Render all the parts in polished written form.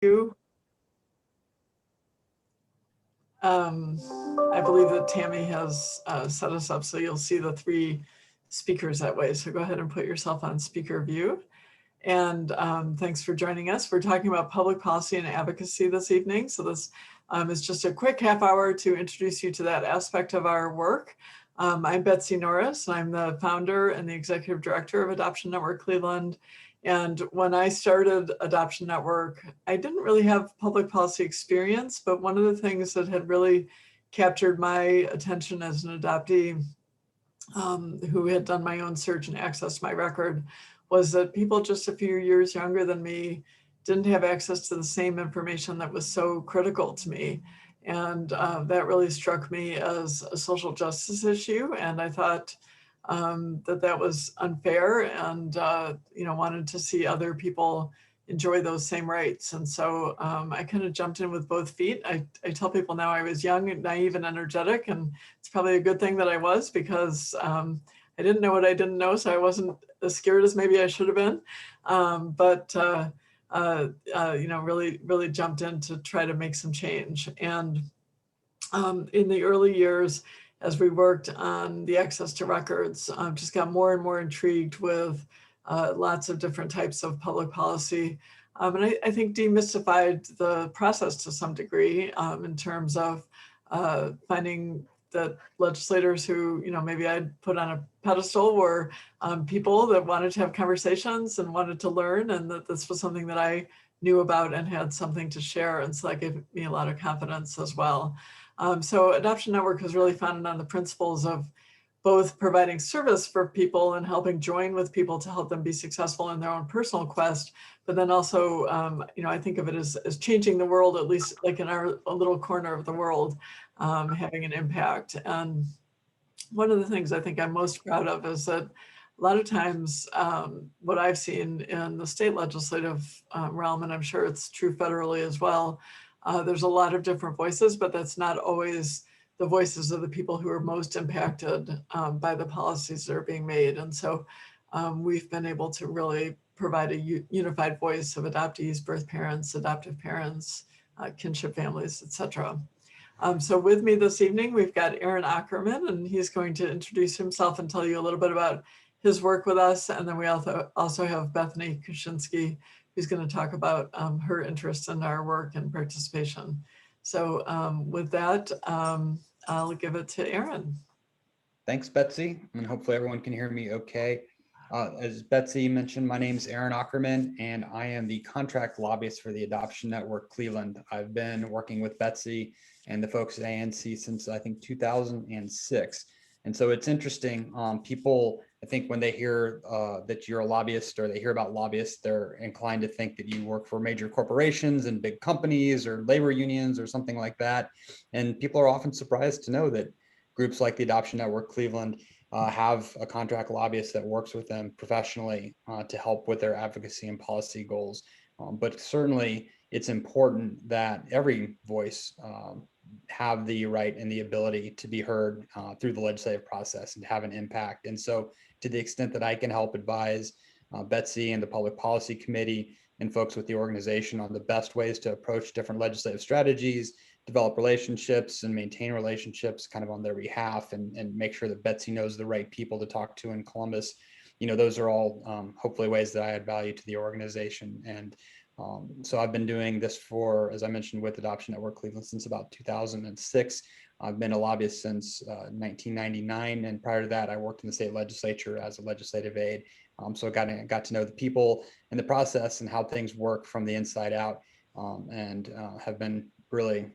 you. I believe that Tammy has set us up so you'll see the three speakers that way. So go ahead and put yourself on speaker view. And thanks for joining us. We're talking about public policy and advocacy this evening. So this is just a quick half hour to introduce you to that aspect of our work. I'm Betsie Norris, and I'm the founder and the executive director of Adoption Network Cleveland. And when I started Adoption Network, I didn't really have public policy experience, but one of the things that had really captured my attention as an adoptee who had done my own search and accessed my record was that people just a few years younger than me didn't have access to the same information that was so critical to me. And that really struck me as a social justice issue. And I thought that was unfair and, wanted to see other people enjoy those same rights. And so I kind of jumped in with both feet. I tell people now I was young and naive and energetic, and it's probably a good thing that I was, because I didn't know what I didn't know, so I wasn't as scared as maybe I should have been. Really jumped in to try to make some change. And in the early years, as we worked on the access to records, just got more and more intrigued with lots of different types of public policy. And I think demystified the process to some degree in terms of finding that legislators who, maybe I'd put on a pedestal were people that wanted to have conversations and wanted to learn, and that this was something that I knew about and had something to share. And so that gave me a lot of confidence as well. So Adoption Network was really founded on the principles of both providing service for people and helping join with people to help them be successful in their own personal quest, but then also, I think of it as changing the world, at least like in a little corner of the world, having an impact. And one of the things I think I'm most proud of is that a lot of times what I've seen in the state legislative realm, and I'm sure it's true federally as well, there's a lot of different voices, but that's not always the voices of the people who are most impacted by the policies that are being made. And so we've been able to really provide a unified voice of adoptees, birth parents, adoptive parents, kinship families, et cetera. So with me this evening, we've got Aaron Ockerman, and he's going to introduce himself and tell you a little bit about his work with us. And then we also have Bethany Kuczynski, who's going to talk about her interest in our work and participation. So with that, I'll give it to Aaron. Thanks, Betsie, and hopefully everyone can hear me okay. As Betsie mentioned, my name is Aaron Ockerman, and I am the contract lobbyist for the Adoption Network Cleveland. I've been working with Betsie and the folks at ANC since I think 2006. And so it's interesting, people, I think when they hear that you're a lobbyist or they hear about lobbyists, they're inclined to think that you work for major corporations and big companies or labor unions or something like that. And people are often surprised to know that groups like the Adoption Network Cleveland have a contract lobbyist that works with them professionally to help with their advocacy and policy goals. But certainly it's important that every voice have the right and the ability to be heard through the legislative process and have an impact. And so to the extent that I can help advise Betsie and the Public Policy Committee and folks with the organization on the best ways to approach different legislative strategies, develop relationships and maintain relationships kind of on their behalf, and make sure that Betsie knows the right people to talk to in Columbus. Those are all hopefully ways that I add value to the organization. And so I've been doing this for, as I mentioned, with Adoption Network Cleveland since about 2006. I've been a lobbyist since 1999. And prior to that, I worked in the state legislature as a legislative aide. So I got to know the people and the process and how things work from the inside out, and have been really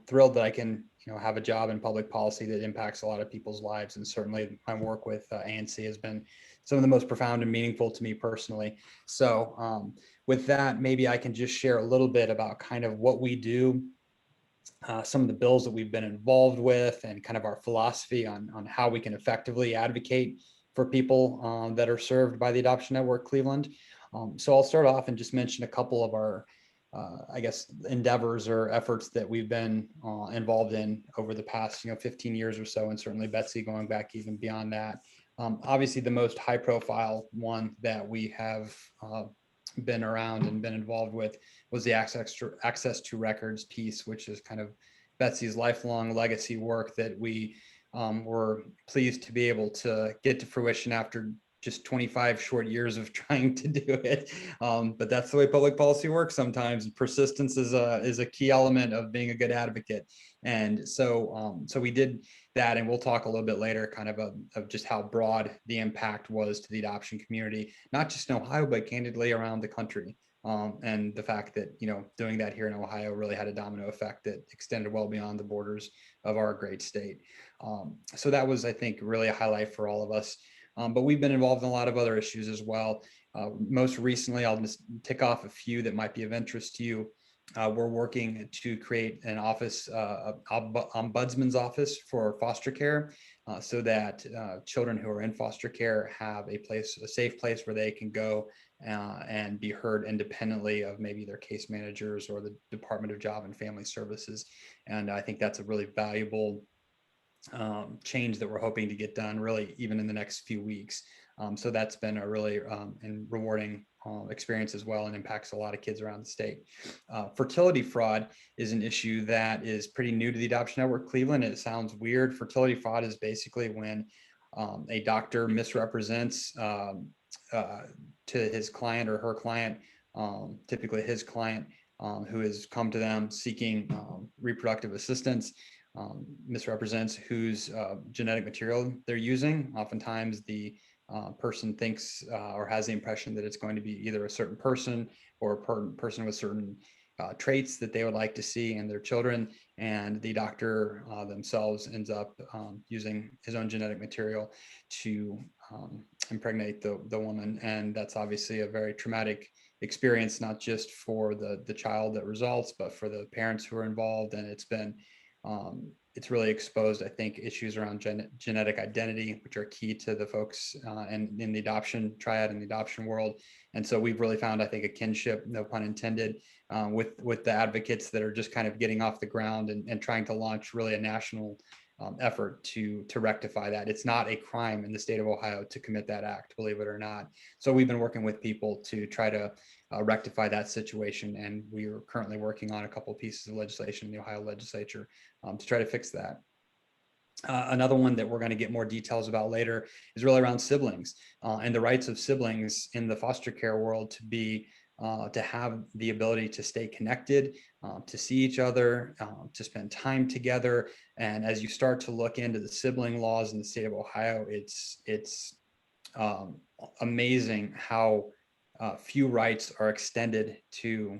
thrilled that I can have a job in public policy that impacts a lot of people's lives. And certainly my work with ANC has been some of the most profound and meaningful to me personally. So with that, maybe I can just share a little bit about kind of what we do, some of the bills that we've been involved with, and kind of our philosophy on how we can effectively advocate for people that are served by the Adoption Network Cleveland. So I'll start off and just mention a couple of our I guess, endeavors or efforts that we've been involved in over the past, 15 years or so, and certainly Betsie going back even beyond that. Obviously, the most high-profile one that we have been around and been involved with was the access to records piece, which is kind of Betsie's lifelong legacy work that we were pleased to be able to get to fruition after just 25 short years of trying to do it. But that's the way public policy works sometimes. Persistence is a key element of being a good advocate. And so we did that, and we'll talk a little bit later kind of just how broad the impact was to the adoption community, not just in Ohio, but candidly around the country. And the fact that, doing that here in Ohio really had a domino effect that extended well beyond the borders of our great state. So that was, I think, really a highlight for all of us. But we've been involved in a lot of other issues as well. Most recently, I'll just tick off a few that might be of interest to you. We're working to create an office, ombudsman's office for foster care, so that children who are in foster care have a safe place where they can go and be heard independently of maybe their case managers or the Department of Job and Family Services. And I think that's a really valuable change that we're hoping to get done really even in the next few weeks. So that's been a really and rewarding experience as well, and impacts a lot of kids around the state. Fertility fraud is an issue that is pretty new to the Adoption Network Cleveland. It sounds weird. Fertility fraud is basically when a doctor misrepresents to his client or her client, typically his client, who has come to them seeking reproductive assistance, misrepresents whose genetic material they're using. Oftentimes the person thinks or has the impression that it's going to be either a certain person or a person with certain traits that they would like to see in their children, and the doctor themselves ends up using his own genetic material to impregnate the woman. And that's obviously a very traumatic experience, not just for the child that results, but for the parents who are involved. And it's really exposed, I think, issues around genetic identity, which are key to the folks in the adoption triad in the adoption world. And so we've really found, I think, a kinship, no pun intended, with the advocates that are just kind of getting off the ground and trying to launch really a national effort to rectify that. It's not a crime in the state of Ohio to commit that act, believe it or not. So we've been working with people to try to rectify that situation, and we are currently working on a couple of pieces of legislation in the Ohio legislature to try to fix that. Another one that we're going to get more details about later is really around siblings and the rights of siblings in the foster care world to have the ability to stay connected, to see each other, to spend time together. And as you start to look into the sibling laws in the state of Ohio, it's amazing how few rights are extended to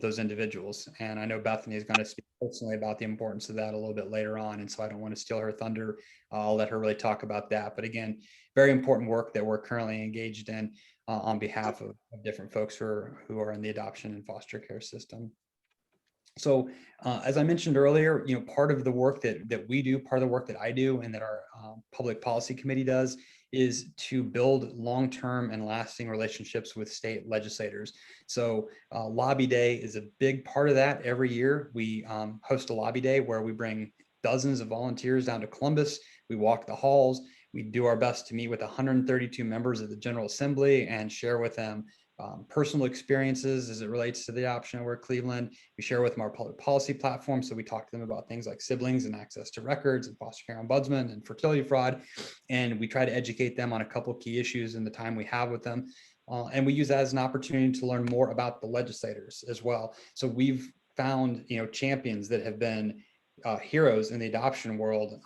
those individuals. And I know Bethany is going to speak personally about the importance of that a little bit later on. And so I don't want to steal her thunder. I'll let her really talk about that. But again, very important work that we're currently engaged in on behalf of different folks who are in the adoption and foster care system. So as I mentioned earlier, part of the work that we do, part of the work that I do and that our public policy committee does is to build long-term and lasting relationships with state legislators. So Lobby Day is a big part of that. Every year we host a Lobby Day where we bring dozens of volunteers down to Columbus. We walk the halls. We do our best to meet with 132 members of the General Assembly and share with them personal experiences as it relates to the Adoption Network Cleveland. We share with them our public policy platform. So we talk to them about things like siblings and access to records and foster care ombudsman and fertility fraud. And we try to educate them on a couple of key issues in the time we have with them. And we use that as an opportunity to learn more about the legislators as well. So we've found, champions that have been heroes in the adoption world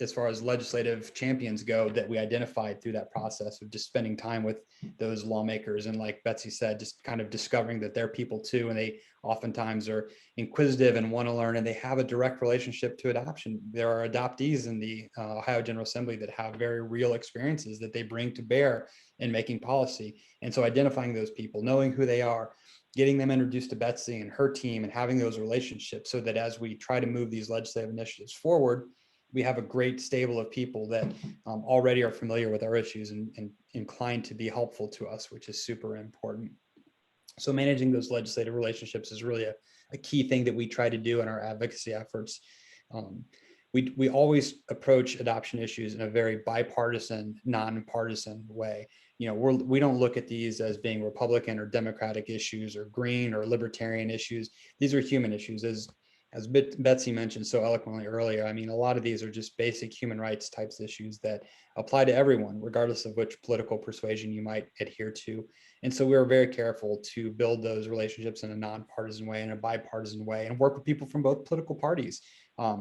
as far as legislative champions go that we identified through that process of just spending time with those lawmakers. And like Betsie said, just kind of discovering that they're people too, and they oftentimes are inquisitive and want to learn, and they have a direct relationship to adoption. There are adoptees in the Ohio General Assembly that have very real experiences that they bring to bear in making policy. And so identifying those people, knowing who they are, getting them introduced to Betsie and her team, and having those relationships so that as we try to move these legislative initiatives forward, we have a great stable of people that already are familiar with our issues and inclined to be helpful to us, which is super important. So managing those legislative relationships is really a key thing that we try to do in our advocacy efforts. We always approach adoption issues in a very bipartisan, nonpartisan way. we don't look at these as being Republican or Democratic issues or green or libertarian issues. These are human issues, as Betsie mentioned so eloquently earlier. I mean, a lot of these are just basic human rights types issues that apply to everyone, regardless of which political persuasion you might adhere to. And so we were very careful to build those relationships in a nonpartisan way, in a bipartisan way, and work with people from both political parties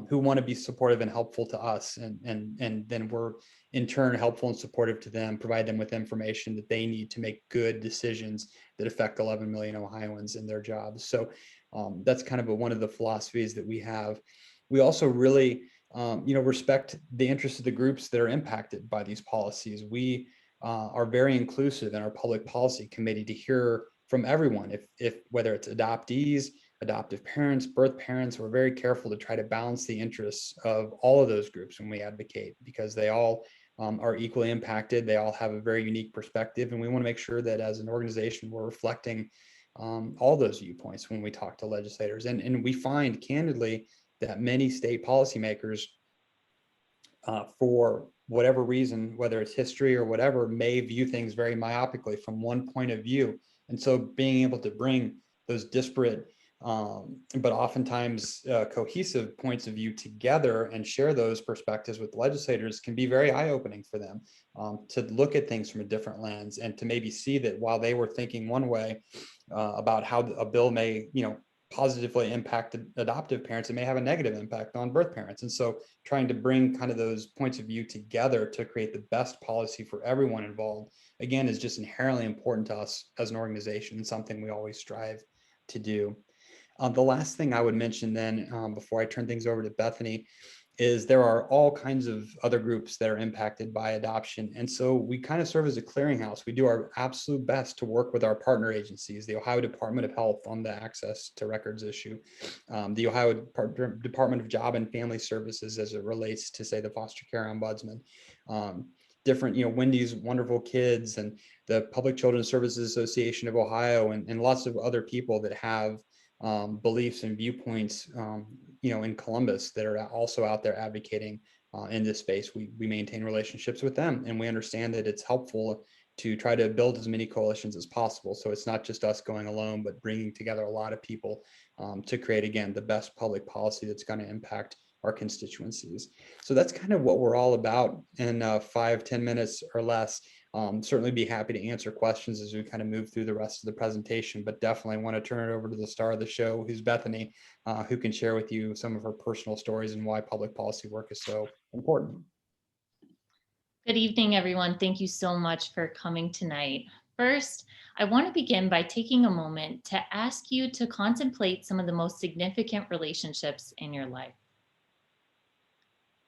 who want to be supportive and helpful to us. And then we're in turn helpful and supportive to them, provide them with information that they need to make good decisions that affect 11 million Ohioans in their jobs. So that's kind of one of the philosophies that we have. We also really, respect the interests of the groups that are impacted by these policies. We are very inclusive in our public policy committee to hear from everyone. If whether it's adoptees, adoptive parents, birth parents, we're very careful to try to balance the interests of all of those groups when we advocate, because they all are equally impacted. They all have a very unique perspective, and we want to make sure that as an organization, we're reflecting all those viewpoints when we talk to legislators. And we find candidly that many state policymakers, for whatever reason, whether it's history or whatever, may view things very myopically from one point of view. And so being able to bring those disparate but oftentimes cohesive points of view together and share those perspectives with legislators can be very eye-opening for them, to look at things from a different lens and to maybe see that while they were thinking one way about how a bill may, positively impact adoptive parents, it may have a negative impact on birth parents. And so trying to bring kind of those points of view together to create the best policy for everyone involved, again, is just inherently important to us as an organization and something we always strive to do. The last thing I would mention then, before I turn things over to Bethany, is there are all kinds of other groups that are impacted by adoption. And so we kind of serve as a clearinghouse. We do our absolute best to work with our partner agencies, the Ohio Department of Health on the access to records issue, the Ohio Department of Job and Family Services as it relates to, say, the foster care ombudsman, different, Wendy's Wonderful Kids and the Public Children's Services Association of Ohio, and lots of other people that have beliefs and viewpoints, in Columbus that are also out there advocating in this space. We maintain relationships with them, and we understand that it's helpful to try to build as many coalitions as possible. So it's not just us going alone, but bringing together a lot of people to create, again, the best public policy that's going to impact our constituencies. So that's kind of what we're all about in 5-10 minutes or less. Certainly be happy to answer questions as we kind of move through the rest of the presentation, but definitely want to turn it over to the star of the show, who's Bethany, who can share with you some of her personal stories and why public policy work is so important. Good evening, everyone. Thank you so much for coming tonight. First, I want to begin by taking a moment to ask you to contemplate some of the most significant relationships in your life.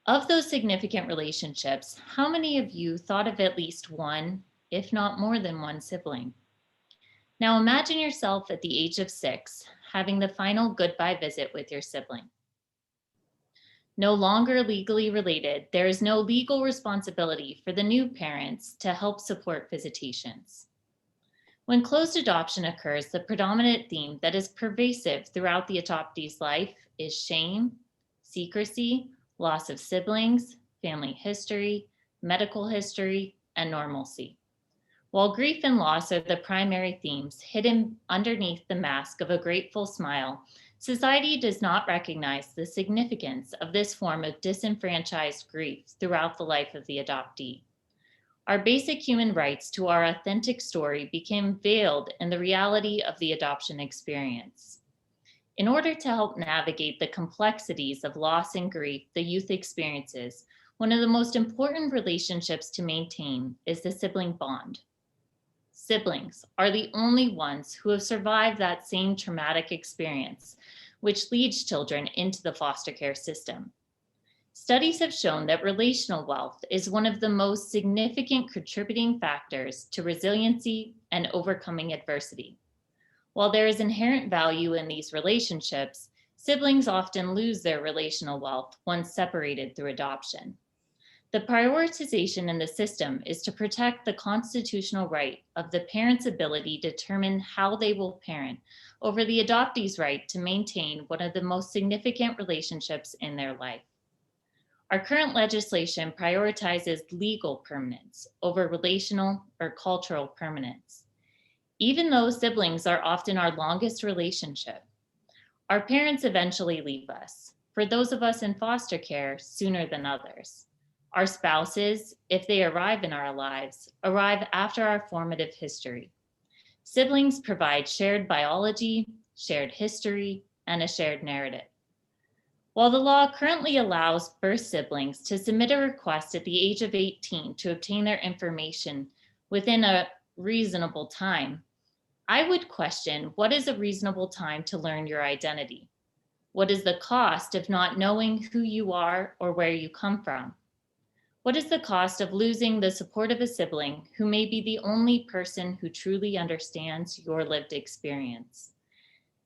Of those significant relationships, how many of you thought of at least one, if not more than one sibling? Now imagine yourself at the age of 6, having the final goodbye visit with your sibling. No longer legally related, there is no legal responsibility for the new parents to help support visitations. When closed adoption occurs, the predominant theme that is pervasive throughout the adoptee's life is shame, secrecy, loss of siblings, family history, medical history, and normalcy. While grief and loss are the primary themes hidden underneath the mask of a grateful smile, society does not recognize the significance of this form of disenfranchised grief throughout the life of the adoptee. Our basic human rights to our authentic story became veiled in the reality of the adoption experience. In order to help navigate the complexities of loss and grief the youth experiences, one of the most important relationships to maintain is the sibling bond. Siblings are the only ones who have survived that same traumatic experience, which leads children into the foster care system. Studies have shown that relational wealth is one of the most significant contributing factors to resiliency and overcoming adversity. While there is inherent value in these relationships, siblings often lose their relational wealth once separated through adoption. The prioritization in the system is to protect the constitutional right of the parent's ability to determine how they will parent over the adoptee's right to maintain one of the most significant relationships in their life. Our current legislation prioritizes legal permanence over relational or cultural permanence. Even though siblings are often our longest relationship, our parents eventually leave us. For those of us in foster care, sooner than others. Our spouses, if they arrive in our lives, arrive after our formative history. Siblings provide shared biology, shared history, and a shared narrative. While the law currently allows birth siblings to submit a request at the age of 18 to obtain their information within a reasonable time, I would question, what is a reasonable time to learn your identity? What is the cost of not knowing who you are or where you come from? What is the cost of losing the support of a sibling who may be the only person who truly understands your lived experience?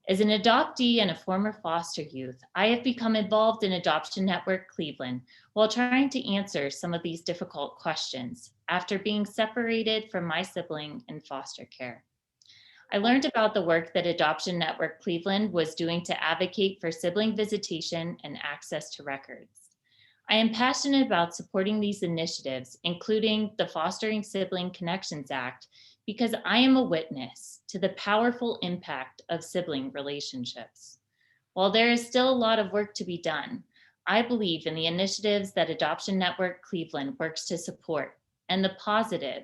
As an adoptee and a former foster youth, I have become involved in Adoption Network Cleveland while trying to answer some of these difficult questions after being separated from my sibling in foster care. I learned about the work that Adoption Network Cleveland was doing to advocate for sibling visitation and access to records. I am passionate about supporting these initiatives, including the Fostering Sibling Connections Act, because I am a witness to the powerful impact of sibling relationships. While there is still a lot of work to be done, I believe in the initiatives that Adoption Network Cleveland works to support and the positive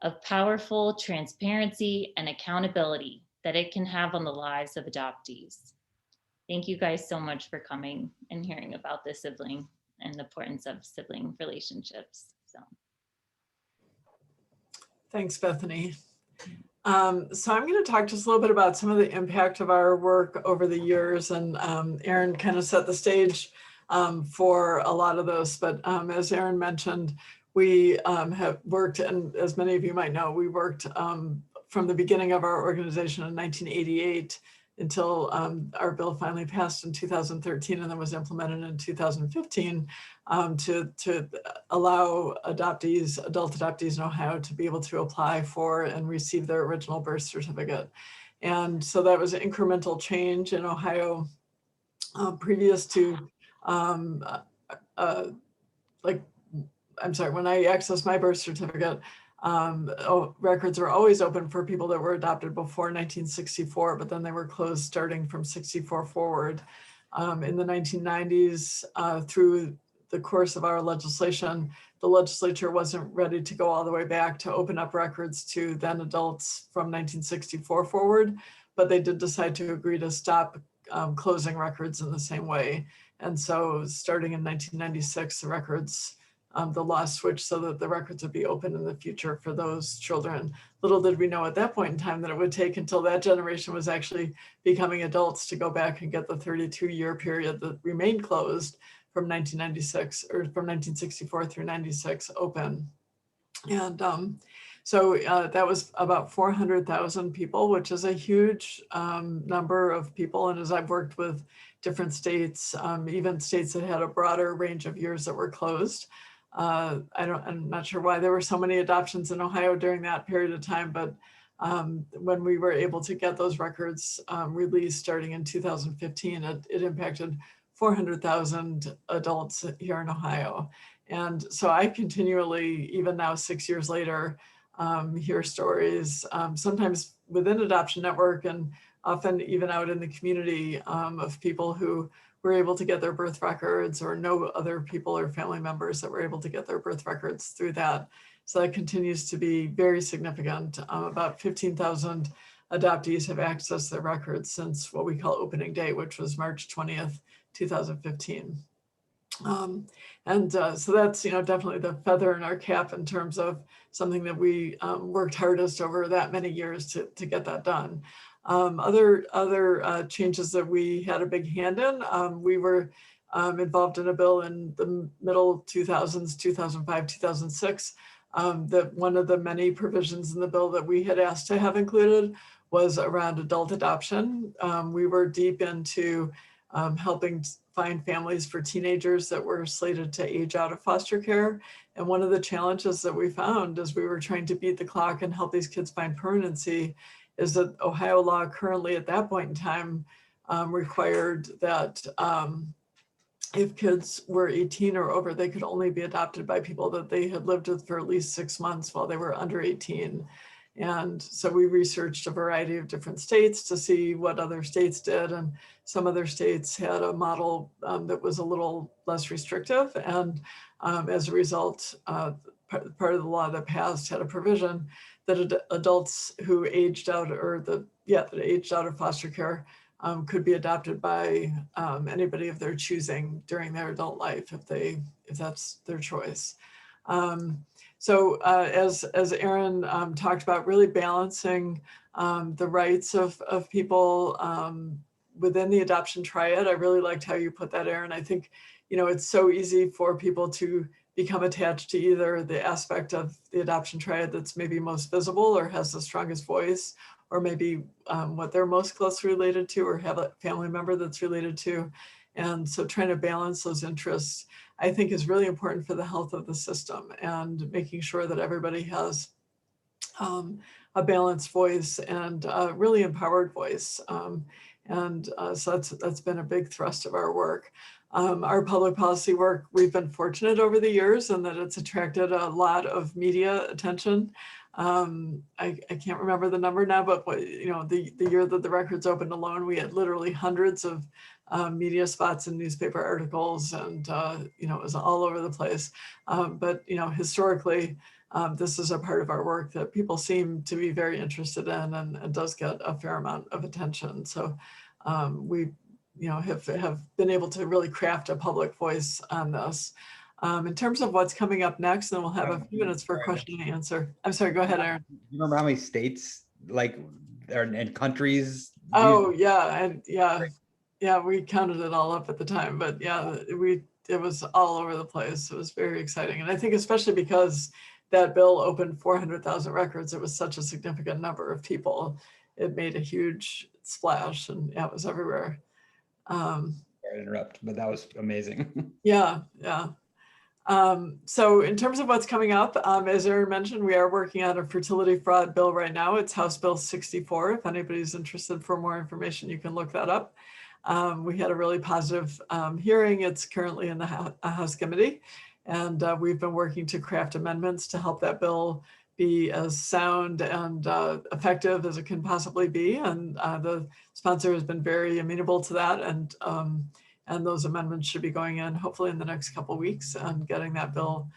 of powerful transparency and accountability that it can have on the lives of adoptees. Thank you guys so much for coming and hearing about the sibling and the importance of sibling relationships. So, Thanks, Bethany. So I'm going to talk just a little bit about some of the impact of our work over the years, and Erin kind of set the stage for a lot of those. But as Erin mentioned, we have worked, and as many of you might know, we worked from the beginning of our organization in 1988 until our bill finally passed in 2013 and then was implemented in 2015 to allow adoptees, adult adoptees in Ohio to be able to apply for and receive their original birth certificate. And so that was an incremental change in Ohio previous to, when I accessed my birth certificate, records were always open for people that were adopted before 1964, but then they were closed starting from 64 forward. In the 1990s, through the course of our legislation, the legislature wasn't ready to go all the way back to open up records to then adults from 1964 forward, but they did decide to agree to stop closing records in the same way. And so starting in 1996, the records, the law switched so that the records would be open in the future for those children. Little did we know at that point in time that it would take until that generation was actually becoming adults to go back and get the 32-year period that remained closed from 1996 or from 1964 through 96 open. And so that was about 400,000 people, which is a huge number of people. And as I've worked with different states, even states that had a broader range of years that were closed, I'm not sure why there were so many adoptions in Ohio during that period of time, but when we were able to get those records released starting in 2015, it impacted 400,000 adults here in Ohio. And so I continually, even now 6 years later, hear stories, sometimes within Adoption Network and often even out in the community of people who were able to get their birth records or know other people or family members that were able to get their birth records through that. So that continues to be very significant. About 15,000 adoptees have accessed their records since what we call opening day, which was March 20th, 2015. So that's, definitely the feather in our cap in terms of something that we worked hardest over that many years to get that done. Other changes that we had a big hand in, we were involved in a bill in the middle 2000s, 2005, 2006, that one of the many provisions in the bill that we had asked to have included was around adult adoption. We were deep into helping find families for teenagers that were slated to age out of foster care. And one of the challenges that we found as we were trying to beat the clock and help these kids find permanency is that Ohio law currently at that point in time required that if kids were 18 or over, they could only be adopted by people that they had lived with for at least 6 months while they were under 18. And so we researched a variety of different states to see what other states did. And some other states had a model that was a little less restrictive. And as a result, part of the law that passed had a provision that adults who aged out that aged out of foster care could be adopted by anybody of their choosing during their adult life if that's their choice. So as Aaron talked about, really balancing the rights of people within the adoption triad. I really liked how you put that, Aaron. I think, it's so easy for people to become attached to either the aspect of the adoption triad that's maybe most visible or has the strongest voice, or maybe what they're most closely related to, or have a family member that's related to. And so trying to balance those interests, I think, is really important for the health of the system, and making sure that everybody has a balanced voice and a really empowered voice. So that's been a big thrust of our work. Our public policy work, we've been fortunate over the years in that it's attracted a lot of media attention. I can't remember the number now, but the year that the records opened alone, we had literally hundreds of media spots and newspaper articles, and it was all over the place. But historically, this is a part of our work that people seem to be very interested in, and does get a fair amount of attention. So we have been able to really craft a public voice on this. In terms of what's coming up next, then we'll have a few minutes for question and answer. I'm sorry, go ahead, Aaron. Do you remember how many states and countries? Oh, yeah, and yeah, we counted it all up at the time, but yeah, it was all over the place. It was very exciting, and I think especially because that bill opened 400,000 records, it was such a significant number of people. It made a huge splash, and yeah, it was everywhere. Sorry to interrupt, but that was amazing. Yeah. So in terms of what's coming up, as Aaron mentioned, we are working on a fertility fraud bill right now. It's House Bill 64. If anybody's interested for more information, you can look that up. We had a really positive hearing. It's currently in the House committee, and we've been working to craft amendments to help that bill be as sound and effective as it can possibly be. And the sponsor has been very amenable to that, and those amendments should be going in hopefully in the next couple of weeks, and getting that bill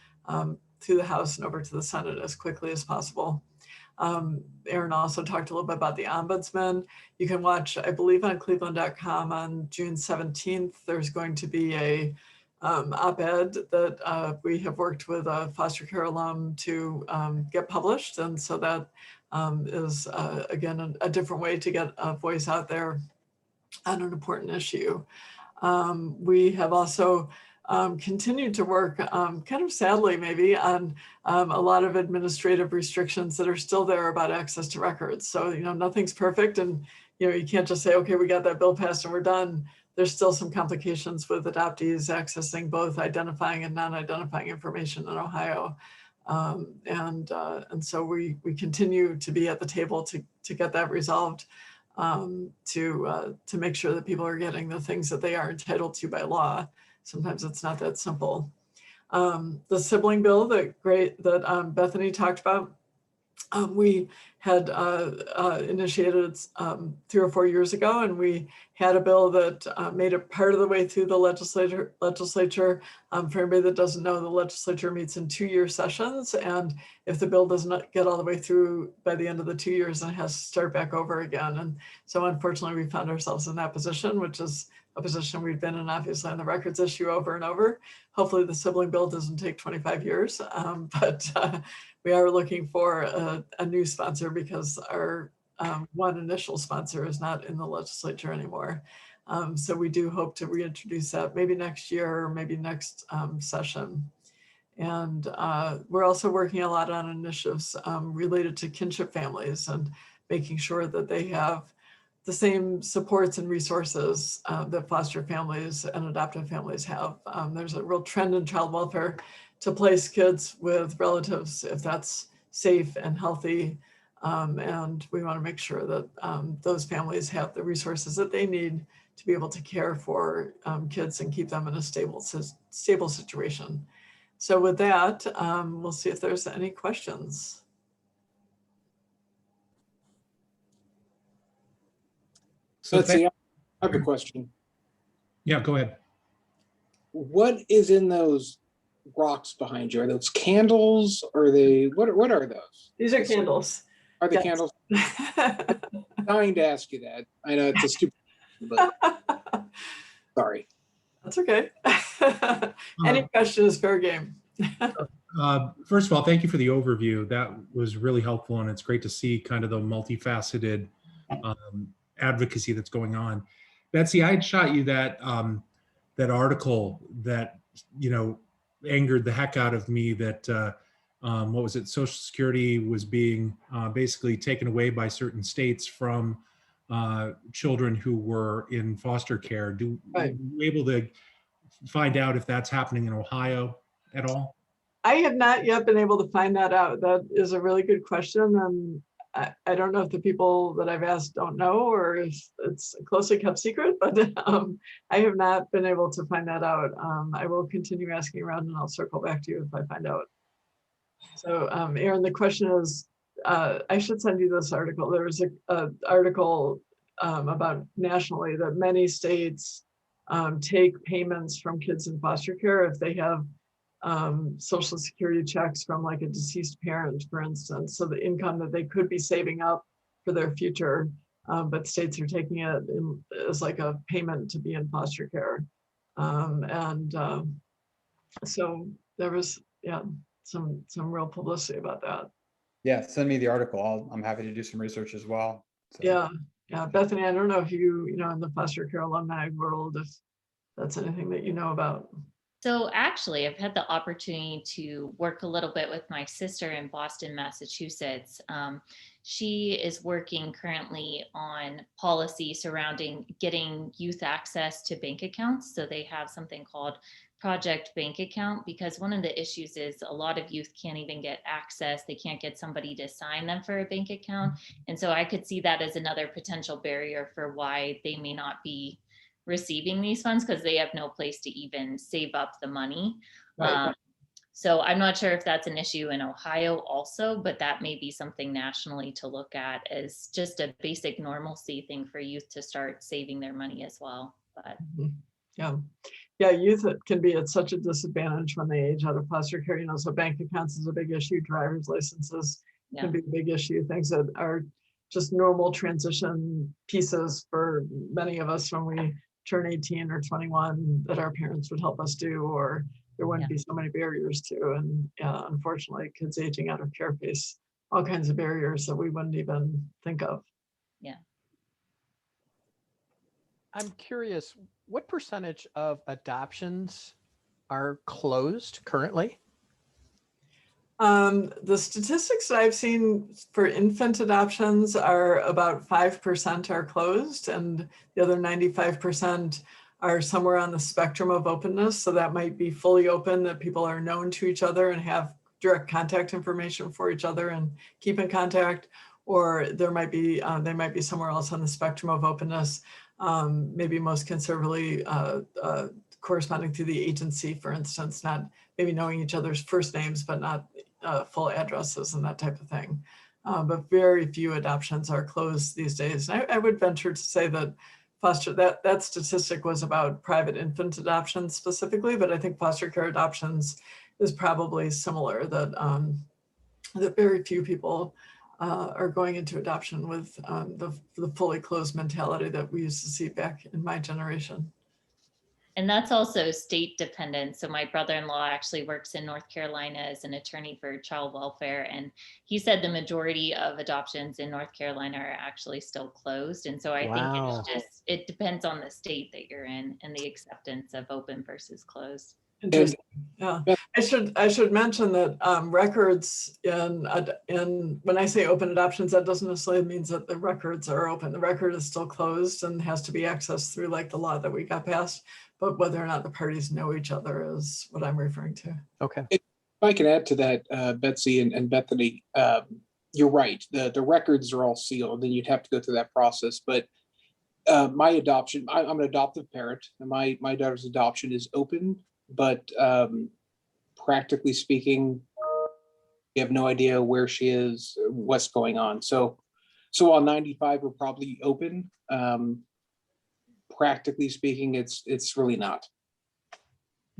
through the House and over to the Senate as quickly as possible. Aaron also talked a little bit about the ombudsman. You can watch, I believe, on cleveland.com on June 17th, there's going to be a op-ed that we have worked with a foster care alum to get published. And so that is, again, a different way to get a voice out there on an important issue. We have also continued to work, kind of sadly maybe, on a lot of administrative restrictions that are still there about access to records. So, nothing's perfect, and you can't just say, okay, we got that bill passed and we're done. There's still some complications with adoptees accessing both identifying and non-identifying information in Ohio. And so we continue to be at the table to get that resolved, to make sure that people are getting the things that they are entitled to by law. Sometimes it's not that simple. The sibling bill that Bethany talked about, we had initiated 3 or 4 years ago, and we had a bill that made it part of the way through the legislature. For anybody that doesn't know, the legislature meets in 2-year sessions, and if the bill does not get all the way through by the end of the 2 years, then it has to start back over again. And so unfortunately, we found ourselves in that position, which is a position we've been in, obviously, on the records issue over and over. Hopefully the sibling bill doesn't take 25 years, but we are looking for a new sponsor, because our one initial sponsor is not in the legislature anymore. So we do hope to reintroduce that maybe next year or maybe next session. And we're also working a lot on initiatives related to kinship families, and making sure that they have the same supports and resources that foster families and adoptive families have. There's a real trend in child welfare to place kids with relatives if that's safe and healthy. And we want to make sure that those families have the resources that they need to be able to care for kids and keep them in a stable situation. So with that, we'll see if there's any questions. So Betsie, I have a question. Yeah, go ahead. What is in those rocks behind you? Are those candles? Or are they, what are those? These are candles. Are they Yes. candles? I'm dying to ask you that. I know it's a stupid, but sorry. That's okay. Any question is fair game. First of all, thank you for the overview. That was really helpful, and it's great to see kind of the multifaceted advocacy that's going on. Betsie, I shot you that that article that, you know, angered the heck out of me, that what was it, Social Security was being basically taken away by certain states from children who were in foster care. Were you able to find out if that's happening in Ohio at all? I have not yet been able to find that out. That is a really good question. And I don't know if the people that I've asked don't know, or if it's a closely kept secret, but I have not been able to find that out. I will continue asking around, and I'll circle back to you if I find out. So Aaron, the question is, I should send you this article. There was an article about nationally that many states take payments from kids in foster care if they have Social Security checks from like a deceased parent, for instance. So the income that they could be saving up for their future, but states are taking it as like a payment to be in foster care. So there was, yeah, some real publicity about that. Yeah, send me the article. I'm happy to do some research as well. So. Yeah, Bethany, I don't know if you know, in the foster care alumni world, if that's anything that you know about. So actually, I've had the opportunity to work a little bit with my sister in Boston, Massachusetts. She is working currently on policy surrounding getting youth access to bank accounts. So they have something called Project Bank Account, because one of the issues is a lot of youth can't even get access. They can't get somebody to sign them for a bank account. And so I could see that as another potential barrier for why they may not be receiving these funds, because they have no place to even save up the money. Right. So I'm not sure if that's an issue in Ohio also, but that may be something nationally to look at as just a basic normalcy thing for youth to start saving their money as well. But yeah, youth can be at such a disadvantage when they age out of foster care, you know, so bank accounts is a big issue, driver's licenses can be a big issue, things that are just normal transition pieces for many of us when we turn 18 or 21 that our parents would help us do, or there wouldn't be so many barriers to. And unfortunately, kids aging out of care face all kinds of barriers that we wouldn't even think of. Yeah. I'm curious, what percentage of adoptions are closed currently? The statistics that I've seen for infant adoptions are about 5% are closed, and the other 95% are somewhere on the spectrum of openness. So that might be fully open, that people are known to each other and have direct contact information for each other and keep in contact, or there might be they might be somewhere else on the spectrum of openness, maybe most conservatively corresponding to the agency, for instance, not maybe knowing each other's first names, but not full addresses and that type of thing. But very few adoptions are closed these days. I would venture to say that that statistic was about private infant adoptions specifically, but I think foster care adoptions is probably similar, that that very few people are going into adoption with the fully closed mentality that we used to see back in my generation. And that's also state dependent. So my brother-in-law actually works in North Carolina as an attorney for child welfare. And he said the majority of adoptions in North Carolina are actually still closed. And so I think it depends on the state that you're in and the acceptance of open versus closed. Interesting. Yeah, I should mention that records in when I say open adoptions, that doesn't necessarily mean that the records are open. The record is still closed and has to be accessed through like the law that we got passed. But whether or not the parties know each other is what I'm referring to. Okay. If I can add to that, Betsie and Bethany, you're right. The records are all sealed, and you'd have to go through that process. But My adoption, I'm an adoptive parent, and my daughter's adoption is open, but practically speaking, we have no idea where she is, what's going on. So while 95 are probably open, practically speaking, it's really not.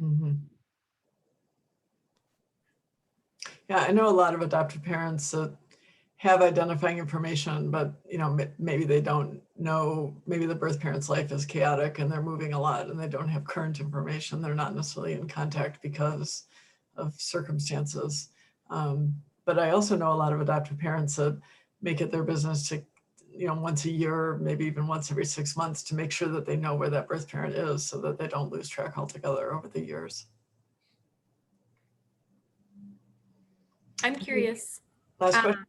Mhm. Yeah, I know a lot of adoptive parents that have identifying information, but maybe they don't know, maybe the birth parent's life is chaotic and they're moving a lot and they don't have current information. They're not necessarily in contact because of circumstances. But I also know a lot of adoptive parents that make it their business to, once a year, maybe even once every 6 months, to make sure that they know where that birth parent is so that they don't lose track altogether over the years. I'm curious. Last question.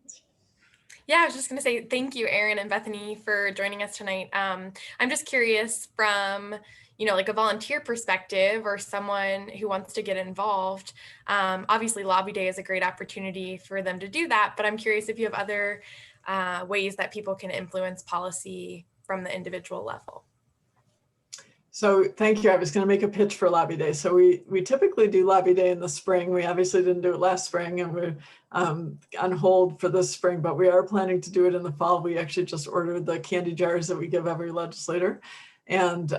Yeah, I was just going to say thank you, Erin and Bethany, for joining us tonight. I'm just curious from, like a volunteer perspective or someone who wants to get involved. Obviously, Lobby Day is a great opportunity for them to do that, but I'm curious if you have other ways that people can influence policy from the individual level. So thank you. I was going to make a pitch for Lobby Day. So we typically do Lobby Day in the spring. We obviously didn't do it last spring, and we're on hold for this spring, but we are planning to do it in the fall. We actually just ordered the candy jars that we give every legislator. And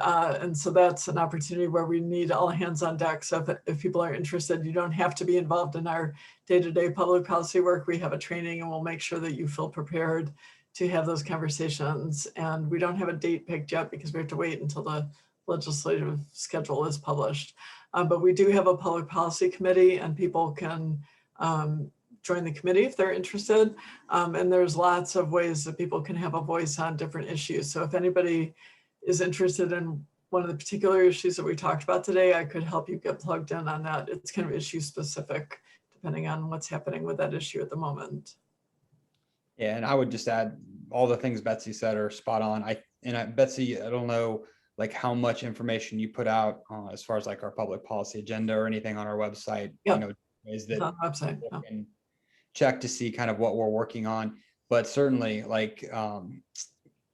so that's an opportunity where we need all hands on deck. So if people are interested, you don't have to be involved in our day-to-day public policy work. We have a training and we'll make sure that you feel prepared to have those conversations. And we don't have a date picked yet because we have to wait until the legislative schedule is published. But we do have a public policy committee and people can join the committee if they're interested. And there's lots of ways that people can have a voice on different issues. So if anybody is interested in one of the particular issues that we talked about today, I could help you get plugged in on that. It's kind of issue specific depending on what's happening with that issue at the moment. Yeah, and I would just add all the things Betsie said are spot on. Betsie, I don't know like how much information you put out as far as like our public policy agenda or anything on our website. Yep. Is that website? You can check to see kind of what we're working on. But certainly, like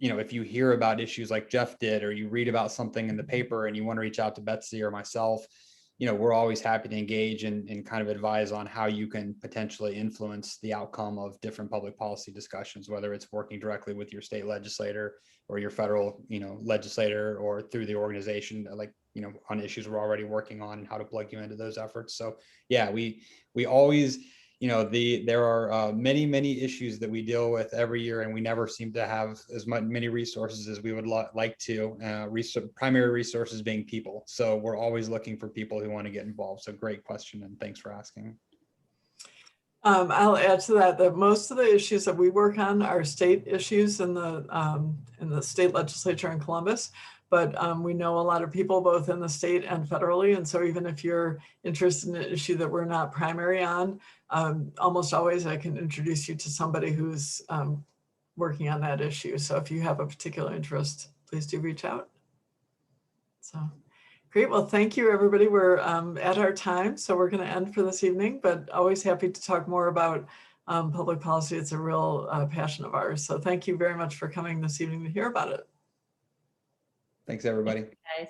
if you hear about issues like Jeff did, or you read about something in the paper and you want to reach out to Betsie or myself, we're always happy to engage and kind of advise on how you can potentially influence the outcome of different public policy discussions, whether it's working directly with your state legislator or your federal, legislator, or through the organization, like, on issues we're already working on and how to plug you into those efforts. So yeah, we always, there are many issues that we deal with every year, and we never seem to have as many resources as we would like to, primary resources being people. So we're always looking for people who want to get involved. So great question, and thanks for asking. I'll add to that most of the issues that we work on are state issues in the state legislature in Columbus, but we know a lot of people both in the state and federally. And so even if you're interested in an issue that we're not primary on, almost always I can introduce you to somebody who's working on that issue. So if you have a particular interest, please do reach out. So. Great. Well, thank you, everybody. We're at our time, so we're going to end for this evening, but always happy to talk more about public policy. It's a real passion of ours. So thank you very much for coming this evening to hear about it. Thanks, everybody. Thanks, guys.